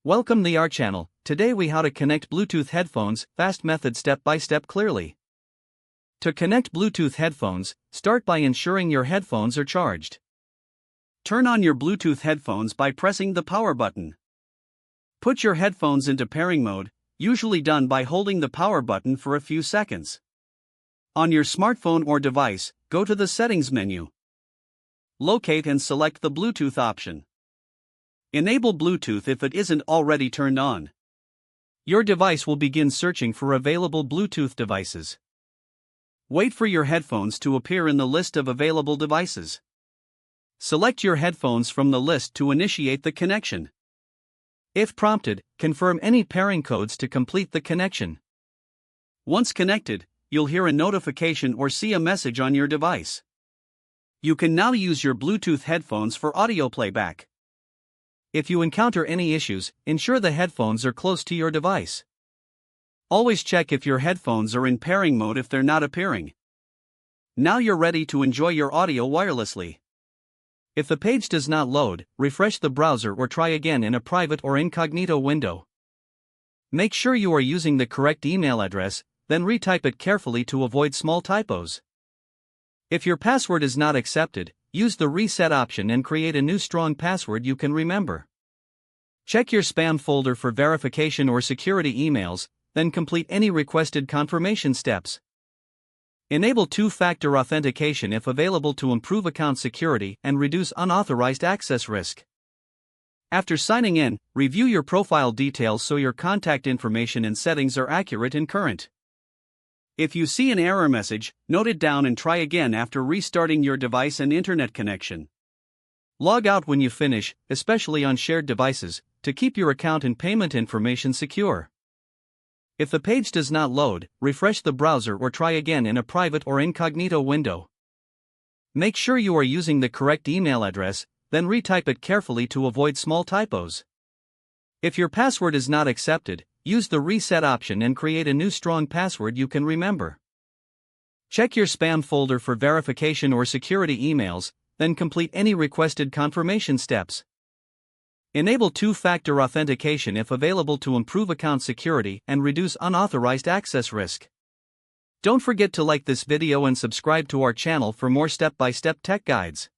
Welcome to our channel. Today we how to connect Bluetooth headphones, fast method step by step clearly. To connect Bluetooth headphones, start by ensuring your headphones are charged. Turn on your Bluetooth headphones by pressing the power button. Put your headphones into pairing mode, usually done by holding the power button for a few seconds. On your smartphone or device, go to the settings menu. Locate and select the Bluetooth option. Enable Bluetooth if it isn't already turned on. Your device will begin searching for available Bluetooth devices. Wait for your headphones to appear in the list of available devices. Select your headphones from the list to initiate the connection. If prompted, confirm any pairing codes to complete the connection. Once connected, you'll hear a notification or see a message on your device. You can now use your Bluetooth headphones for audio playback. If you encounter any issues, ensure the headphones are close to your device. Always check if your headphones are in pairing mode if they're not appearing. Now you're ready to enjoy your audio wirelessly. If the page does not load, refresh the browser or try again in a private or incognito window. Make sure you are using the correct email address, then retype it carefully to avoid small typos. If your password is not accepted, use the reset option and create a new strong password you can remember. Check your spam folder for verification or security emails, then complete any requested confirmation steps. Enable two-factor authentication if available to improve account security and reduce unauthorized access risk. After signing in, review your profile details so your contact information and settings are accurate and current. If you see an error message, note it down and try again after restarting your device and internet connection. Log out when you finish, especially on shared devices, to keep your account and payment information secure. If the page does not load, refresh the browser or try again in a private or incognito window. Make sure you are using the correct email address, then retype it carefully to avoid small typos. If your password is not accepted, use the reset option and create a new strong password you can remember. Check your spam folder for verification or security emails, then complete any requested confirmation steps. Enable two-factor authentication if available to improve account security and reduce unauthorized access risk. Don't forget to like this video and subscribe to our channel for more step-by-step tech guides.